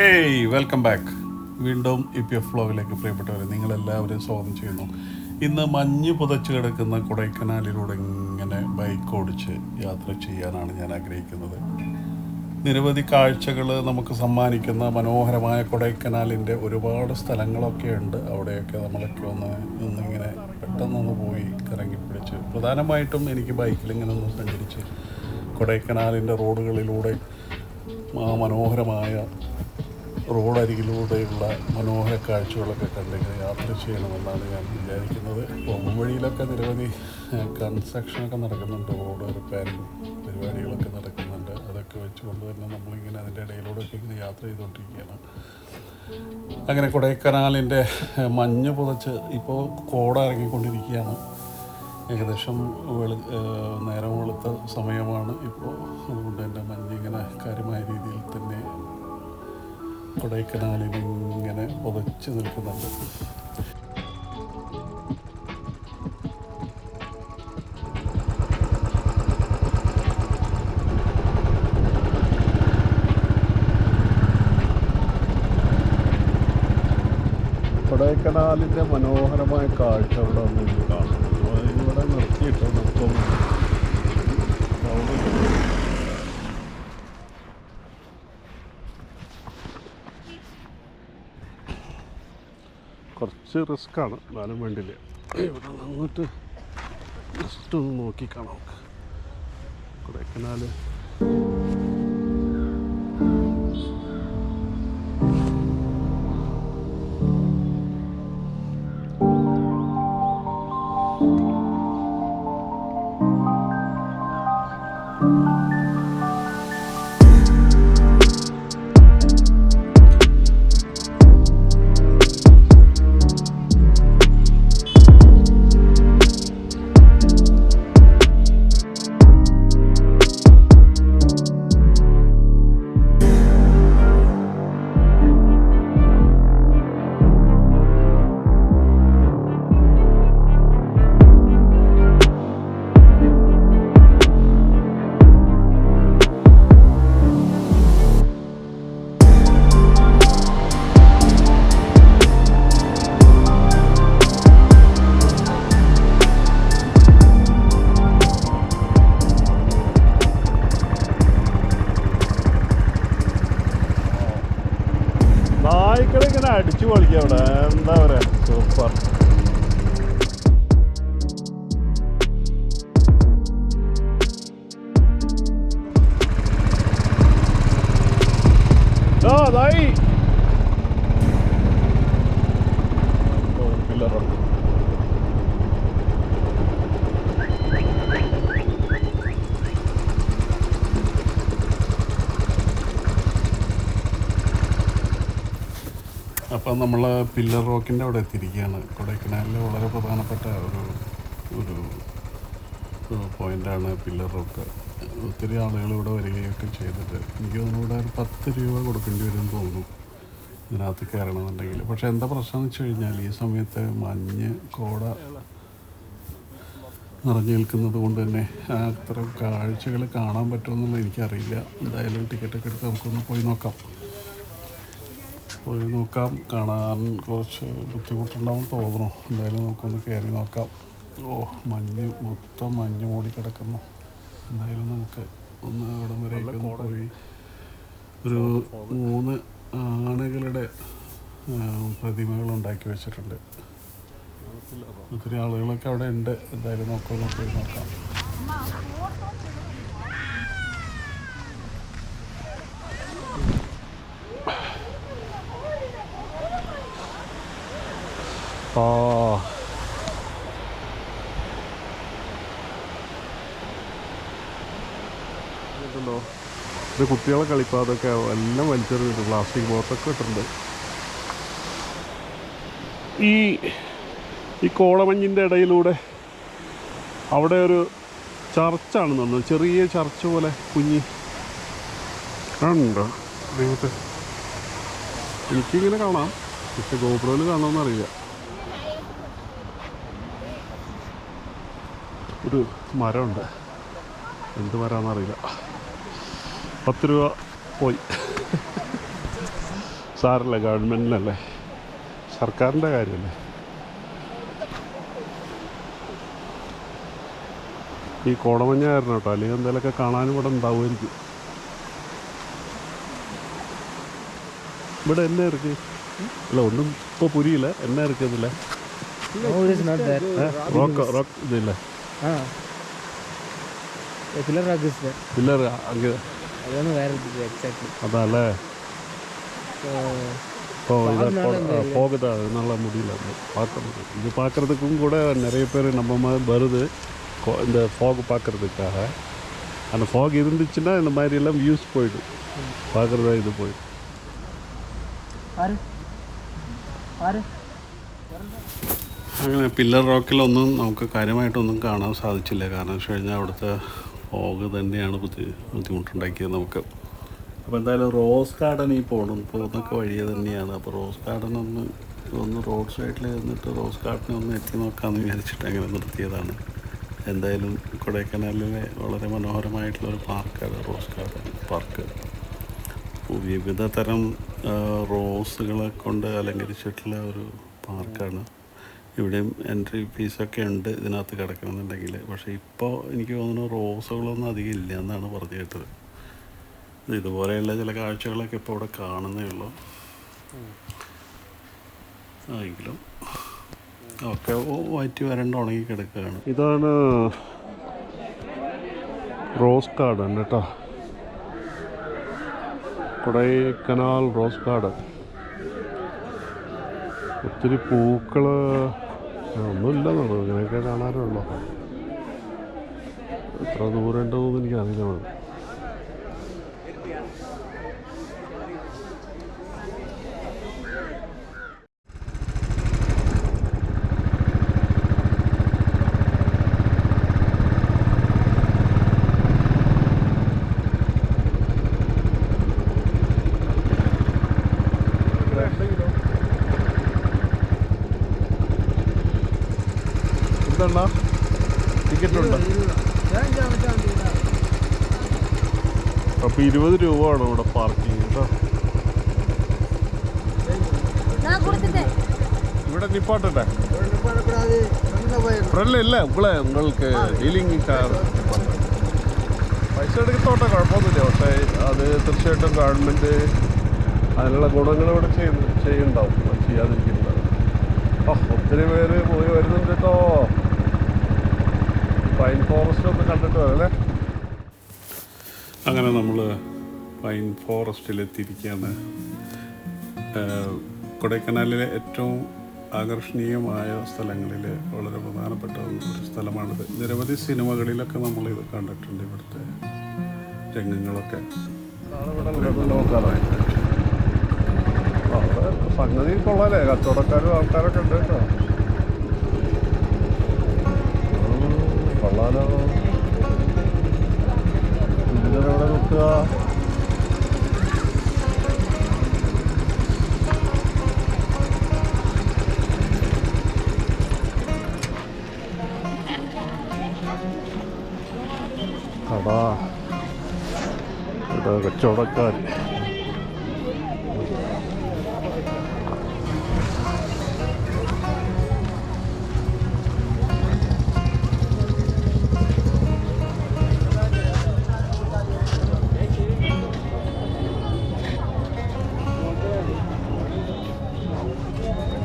ഏയ് welcome back. വീണ്ടും EPF വ്ലോഗിലേക്ക് പ്രിയപ്പെട്ടവരെ നിങ്ങളെല്ലാവരും സ്വാഗതം ചെയ്യുന്നു. ഇന്ന് മഞ്ഞ് പുതച്ച് കിടക്കുന്ന കൊടൈക്കനാലിലൂടെ ഇങ്ങനെ ബൈക്ക് ഓടിച്ച് യാത്ര ചെയ്യാനാണ് ഞാൻ ആഗ്രഹിക്കുന്നത്. നിരവധി കാഴ്ചകൾ നമുക്ക് സമ്മാനിക്കുന്ന മനോഹരമായ കൊടൈക്കനാലിൻ്റെ ഒരുപാട് സ്ഥലങ്ങളൊക്കെ ഉണ്ട്. അവിടെയൊക്കെ നമ്മളൊക്കെ ഒന്നിങ്ങനെ പെട്ടെന്നൊന്ന് പോയി കറങ്ങിപ്പിടിച്ച്, പ്രധാനമായിട്ടും എനിക്ക് ബൈക്കിലിങ്ങനെ ഒന്ന് സഞ്ചരിച്ച് കൊടൈക്കനാലിൻ്റെ റോഡുകളിലൂടെ മനോഹരമായ റോഡരികിലൂടെയുള്ള മനോഹര കാഴ്ചകളൊക്കെ കണ്ടിങ്ങനെ യാത്ര ചെയ്യണമെന്നാണ് ഞാൻ വിചാരിക്കുന്നത്. പോകും വഴിയിലൊക്കെ നിരവധി കൺസ്ട്രക്ഷനൊക്കെ നടക്കുന്നുണ്ട്, റോഡ് റിപ്പയറിങ് പരിപാടികളൊക്കെ നടക്കുന്നുണ്ട്. അതൊക്കെ വെച്ചുകൊണ്ട് തന്നെ നമ്മളിങ്ങനെ അതിൻ്റെ ഇടയിലൂടെയൊക്കെ ഇങ്ങനെ യാത്ര ചെയ്തുകൊണ്ടിരിക്കുകയാണ്. അങ്ങനെ കൊടൈക്കനാലിൻ്റെ മഞ്ഞ് പുതച്ച് ഇപ്പോൾ കോട ഇറങ്ങിക്കൊണ്ടിരിക്കുകയാണ്. ഏകദേശം നേരം വെളുത്ത സമയമാണ് ഇപ്പോൾ. അതുകൊണ്ട് തന്നെ മഞ്ഞിങ്ങനെ കാര്യമായ രീതിയിൽ തന്നെ കൊടൈക്കനാലിൽ ഇങ്ങനെ പുതച്ച് നിൽക്കുന്നുണ്ട്. കൊടൈക്കനാലിൻ്റെ മനോഹരമായ കാഴ്ച ഇവിടെ നിന്ന് കാണുന്നു. ഇവിടെ നിർത്തിയിട്ട് നിർത്തുന്നു. കുറച്ച് റിസ്ക്കാണ്, എന്നാലും വേണ്ടില്ല. ഇവിടെ നിന്നിട്ട് ജസ്റ്റ് ഒന്ന് നോക്കിക്കാണാം കൊടൈക്കനാൽ. നായ്ക്കളിങ്ങനെ അടിച്ചു പൊളിക്കുക അവിടെ, എന്താ പറയുക, സൂപ്പർ. അതായി പിള്ളേരുണ്ട്. അപ്പം നമ്മൾ പില്ലർ റോക്കിൻ്റെ അവിടെ എത്തിയിരിക്കുകയാണ്. കൊടൈക്കനാലിൽ വളരെ പ്രധാനപ്പെട്ട ഒരു പോയിൻ്റാണ് പില്ലർ റോക്ക്. ഒത്തിരി ആളുകൾ ഇവിടെ വരികയൊക്കെ ചെയ്തിട്ട് എനിക്ക് തോന്നുന്നു ഇവിടെ ഒരു 10 രൂപ കൊടുക്കേണ്ടി വരും തോന്നുന്നു ഇതിനകത്ത് കയറണമെന്നുണ്ടെങ്കിൽ. പക്ഷേ എന്താ പ്രശ്നം എന്ന് വെച്ച് കഴിഞ്ഞാൽ ഈ സമയത്ത് മഞ്ഞ് കോട നിറഞ്ഞു നിൽക്കുന്നത് കൊണ്ട് തന്നെ അത്തരം കാഴ്ചകൾ കാണാൻ പറ്റുമെന്നുള്ളത് എനിക്കറിയില്ല. എന്തായാലും ടിക്കറ്റൊക്കെ എടുത്ത് നമുക്കൊന്ന് പോയി നോക്കാം. കാണാൻ കുറച്ച് ബുദ്ധിമുട്ടുണ്ടാവും തോന്നുന്നു. എന്തായാലും നമുക്കൊന്ന് കയറി നോക്കാം. മൊത്തം മഞ്ഞ് മൂടി കിടക്കുന്നു. എന്തായാലും നമുക്ക് ഒന്ന് അവിടെ വരെയൊക്കെ പോയി ഒരു 3 ആനകളുടെ പ്രതിമകൾ ഉണ്ടാക്കി വെച്ചിട്ടുണ്ട്. ഒത്തിരി ആളുകളൊക്കെ അവിടെ ഉണ്ട്. എന്തായാലും നോക്കാം. ഇത് കുട്ടികളെ കളിപ്പോൾ അതൊക്കെ എല്ലാം വലിച്ചെറിഞ്ഞിട്ട് പ്ലാസ്റ്റിക് ബോട്ടൊക്കെ ഇട്ടിട്ടുണ്ട്. ഈ കോടമഞ്ഞിൻ്റെ ഇടയിലൂടെ അവിടെ ഒരു ചർച്ചാണെന്ന് തോന്നുന്നു, ചെറിയ ചർച്ച പോലെ കുഞ്ഞി ഉണ്ടോ ദൈവത്തെ, എനിക്കിങ്ങനെ കാണാം. പക്ഷെ ഗോപുരയിൽ കാണുമെന്നറിയില്ല. ഒരു മരമുണ്ട്, എന്ത് മരമാണെന്നറിയില്ല. 10 രൂപ പോയി. സാറില്ല, ഗവൺമെൻറ്റിനല്ലേ, സർക്കാരിൻ്റെ കാര്യമല്ലേ. ഈ കോടമഞ്ഞായിരുന്നു കേട്ടോ, അല്ലെങ്കിൽ എന്തെങ്കിലുമൊക്കെ കാണാനും ഇവിടെ ഉണ്ടാവുമായിരിക്കും. ഇവിടെ എന്നാ ഇருக்கு? അല്ല ഒന്നും ഇപ്പോൾ പുരിയില്ല, എന്നാ ഇരിക്കുന്നില്ല. റോക്ക് ഇതില്ല, പില്ലർ അങ്ങ് അതല്ലേ. இப்போ இதை போகுதா அதனால முடியல பார்க்கறது. இது பார்க்குறதுக்கும் கூட நிறைய பேர் நம்ம மாதிரி வருது இந்த ஃபாக் பார்க்குறதுக்காக. அந்த ஃபாக் இருந்துச்சுன்னா இந்த மாதிரி எல்லாம் வியூஸ் போயிடும், பார்க்குறதா இது போயிடும். അങ്ങനെ പില്ലർ റോക്കിലൊന്നും നമുക്ക് കാര്യമായിട്ടൊന്നും കാണാൻ സാധിച്ചില്ല. കാരണം വെച്ച് കഴിഞ്ഞാൽ അവിടുത്തെ ഫോഗ് തന്നെയാണ് ബുദ്ധിമുട്ടുണ്ടാക്കിയത് നമുക്ക്. അപ്പോൾ എന്തായാലും റോസ് ഗാർഡനിൽ പോകുന്നൊക്കെ വഴിയെ തന്നെയാണ്. അപ്പോൾ റോസ് ഗാർഡൻ ഒന്ന് റോഡ് സൈഡിൽ ഇരുന്നിട്ട് റോസ് ഗാർഡനെ ഒന്ന് എത്തി നോക്കാമെന്ന് വിചാരിച്ചിട്ട് അങ്ങനെ നിർത്തിയതാണ്. എന്തായാലും കൊടൈക്കനാലിലെ വളരെ മനോഹരമായിട്ടുള്ളൊരു പാർക്കാണ് റോസ് ഗാർഡൻ പാർക്ക്. വിവിധ തരം റോസുകളെ കൊണ്ട് അലങ്കരിച്ചിട്ടുള്ള ഒരു പാർക്കാണ്. ഇവിടെയും എൻട്രി ഫീസൊക്കെ ഉണ്ട് ഇതിനകത്ത് കിടക്കണമെന്നുണ്ടെങ്കിൽ. പക്ഷേ ഇപ്പോൾ എനിക്ക് തോന്നുന്നു റോസുകളൊന്നും അധികം ഇല്ല എന്നാണ് പറഞ്ഞു കേട്ടത്. ഇതുപോലെയുള്ള ചില കാഴ്ചകളൊക്കെ ഇപ്പോൾ ഇവിടെ കാണുന്നേ ഉള്ളൂ. എങ്കിലും ഒക്കെ വയറ്റി വരണ്ട് ഉണങ്ങി കിടക്കുകയാണ്. ഇതാണ് റോസ് ഗാർഡൻ കേട്ടോ, കൊടൈക്കനാൽ റോസ് ഗാർഡൻ. ഒത്തിരി പൂക്കൾ ഒന്നുമില്ലെന്നുള്ളൂ, ഇങ്ങനെയൊക്കെ കാണാനുള്ളൂ. എത്ര ദൂരം ഉണ്ടെന്നൊന്നും എനിക്കറിയില്ല. എന്താ ടിക്കറ്റ് ഉണ്ട്? അപ്പോൾ 20 രൂപയാണ് ഇവിടെ പാർക്കിങ് കേട്ടോ. ഇവിടെ നിപ്പാട്ടട്ടെ ഫ്രണ്ടിലില്ല ഇവിടെ നിങ്ങൾക്ക് ഡീലിംഗ് കാർ പൈസ എടുക്കത്തോട്ടെ, കുഴപ്പമൊന്നുമില്ല. പക്ഷേ അത് തീർച്ചയായിട്ടും ഗവൺമെൻറ് അതിനുള്ള ഗുണങ്ങൾ ഇവിടെ ചെയ്യുന്നുണ്ടാവും, ചെയ്യാതിരിക്കുന്നുണ്ടാവും. ഒത്തിരി പേര് പോയി വരുന്നുണ്ട് കേട്ടോ. പൈൻ ഫോറസ്റ്റ് ഒന്ന് കണ്ടിട്ട് വരല്ലേ. അങ്ങനെ നമ്മൾ പൈൻ ഫോറസ്റ്റിലെത്തിയിരിക്കുകയാണ്. കൊടൈക്കനാലിലെ ഏറ്റവും ആകർഷണീയമായ സ്ഥലങ്ങളിൽ വളരെ പ്രധാനപ്പെട്ട ഒരു സ്ഥലമാണിത്. നിരവധി സിനിമകളിലൊക്കെ നമ്മളിത് കണ്ടിട്ടുണ്ട്, ഇവിടുത്തെ രംഗങ്ങളൊക്കെ. അവിടെ സംഗതി കൊള്ളാലേ, കച്ചവടക്കാരും ആൾക്കാരൊക്കെ ഉണ്ട് കേട്ടോ. കൊള്ളാലോ. ഇതിലെവിടെ നോക്കുക, കടാ ഇവിടെ കച്ചവടക്കാർ.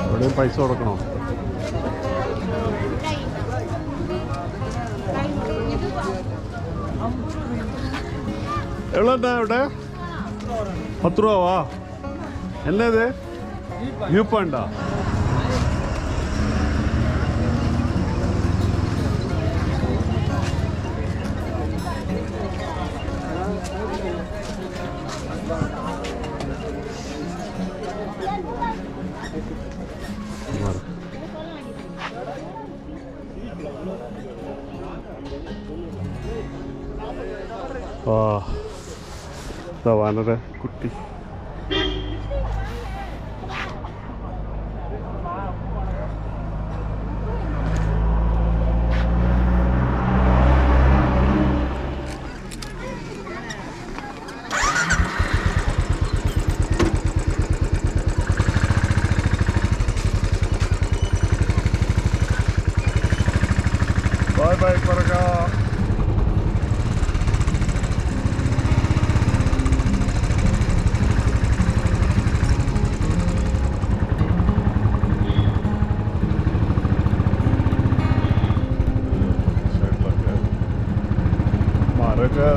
എവിടെയും പൈസ കൊടുക്കണോ? എவ்வளோண்ணா ഇവിടെ? 10 ரூபாவா? என்னது வியூ பாயிண்டா? വാനര കുട്ടി. പറക. മരൊക്കെ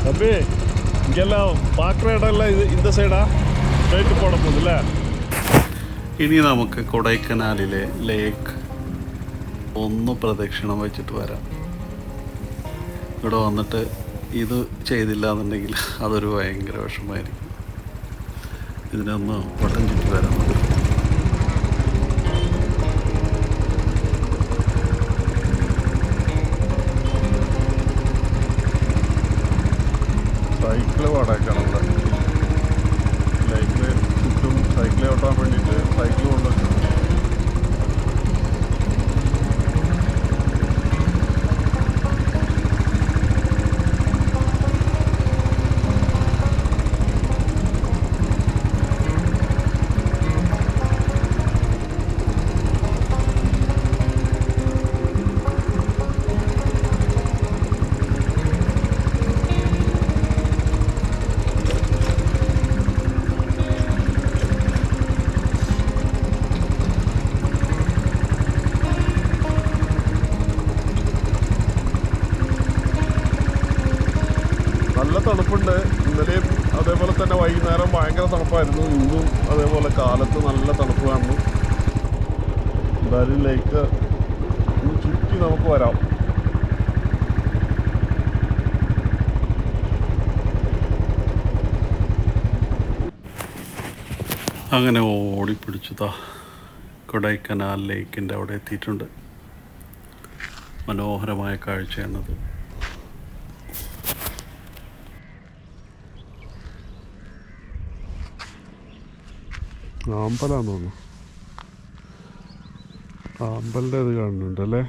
தம்பி இங்கெல்லாம் பார்க்குற இடம்லாம் இந்த சைடா ஸ்ட்ரைட்டு போட போகுதுல்ல. ഇനി നമുക്ക് കൊടൈക്കനാലിലെ ലേക്ക് ഒന്ന് പ്രദക്ഷിണം വെച്ചിട്ട് വരാം. ഇവിടെ വന്നിട്ട് ഇത് ചെയ്തില്ല എന്നുണ്ടെങ്കിൽ അതൊരു ഭയങ്കര വിഷമമായിരിക്കും. ഇതിനൊന്ന് വട്ടം ചുറ്റി വരാം. സൈക്കിള് വാടകയ്ക്കാണ് ഇവിടെ. ലൈക്കിന് ചുറ്റും സൈക്കിൾ ഓട്ടാൻ വേണ്ടിയിട്ട് സൈക്കിൾ കൊണ്ടുവച്ചു. നല്ല തണുപ്പുണ്ട്. ഇന്നലെയും അതേപോലെ തന്നെ വൈകുന്നേരം ഭയങ്കര തണുപ്പായിരുന്നു. ഇന്നും അതേപോലെ കാലത്ത് നല്ല തണുപ്പ് കാണുന്നു. എന്തായാലും ലേക്ക് ചുറ്റി നമുക്ക് വരാം. അങ്ങനെ ഓടിപ്പിടിച്ചതാ കൊടൈക്കനാൽ ലേക്കിൻ്റെ അവിടെ എത്തിയിട്ടുണ്ട്. മനോഹരമായ കാഴ്ചയാണത്. ആമ്പലാന്ന് തോന്നുന്നു. ആമ്പലിൻ്റെ ഇത് കാണുന്നുണ്ടല്ലേ.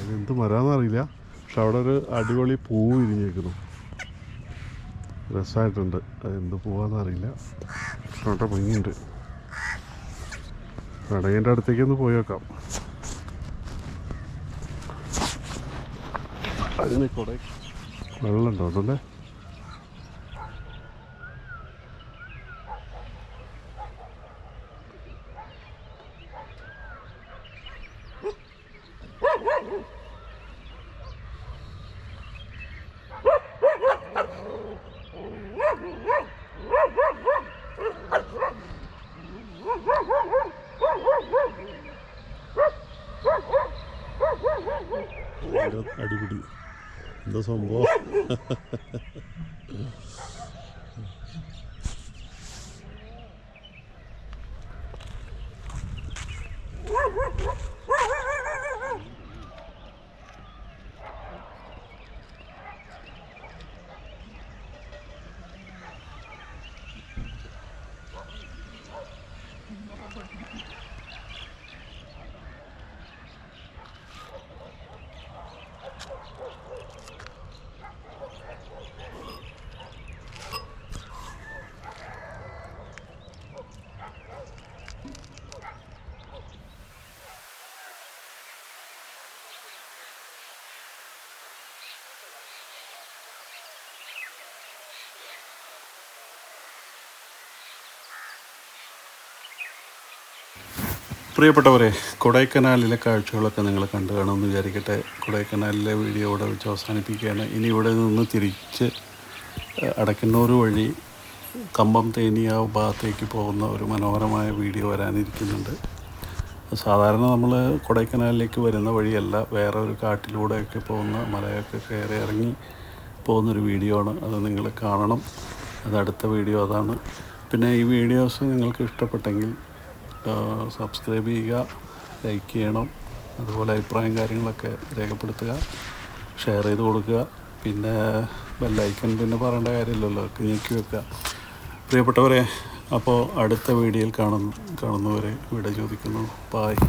ഇതെന്ത് മരാന്നറിയില്ല, പക്ഷെ അവിടെ ഒരു അടിപൊളി പൂവ് വിരിഞ്ഞേക്കുന്നു. രസമായിട്ടുണ്ട്. അതെന്ത് പൂവാന്നറിയില്ല, പക്ഷെ അവിടെ ഭംഗിയുണ്ട്. കടകിൻ്റെ അടുത്തേക്കൊന്ന് പോയി വെക്കാം. അതിന് കൂടെ വെള്ളം ഉണ്ടോണ്ടല്ലേ. അടിപിടി എന്താ സംഭവം. പ്രിയപ്പെട്ടവരെ, കൊടൈക്കനാലിലെ കാഴ്ചകളൊക്കെ നിങ്ങൾ കണ്ടു കാണുമെന്ന് വിചാരിക്കട്ടെ. കൊടൈക്കനാലിലെ വീഡിയോ ഇവിടെ വെച്ച് അവസാനിപ്പിക്കുകയാണ്. ഇനി ഇവിടെ നിന്ന് തിരിച്ച് അടക്കന്നൂർ വഴി കമ്പം തേനിയ ഭാഗത്തേക്ക് പോകുന്ന ഒരു മനോഹരമായ വീഡിയോ വരാനിരിക്കുന്നുണ്ട്. സാധാരണ നമ്മൾ കൊടൈക്കനാലിലേക്ക് വരുന്ന വഴിയല്ല, വേറെ ഒരു കാട്ടിലൂടെയൊക്കെ പോകുന്ന, മലയൊക്കെ കയറി ഇറങ്ങി പോകുന്നൊരു വീഡിയോ ആണ്. അത് നിങ്ങൾ കാണണം. അത് അടുത്ത വീഡിയോ അതാണ്. പിന്നെ ഈ വീഡിയോസ് നിങ്ങൾക്ക് ഇഷ്ടപ്പെട്ടെങ്കിൽ സബ്സ്ക്രൈബ് ചെയ്യുക, ലൈക്ക് ചെയ്യണം. അതുപോലെ അഭിപ്രായം കാര്യങ്ങളൊക്കെ രേഖപ്പെടുത്തുക, ഷെയർ ചെയ്ത് കൊടുക്കുക. പിന്നെ ബെല്ലൈക്കൺ പിന്നെ പറയേണ്ട കാര്യമില്ലല്ലോ, ഞെക്കി വെക്കുക. പ്രിയപ്പെട്ടവരെ, അപ്പോൾ അടുത്ത വീഡിയോയിൽ കാണുന്നവരെ ഇവിടെ ചോദിക്കുന്നു. ബായ്.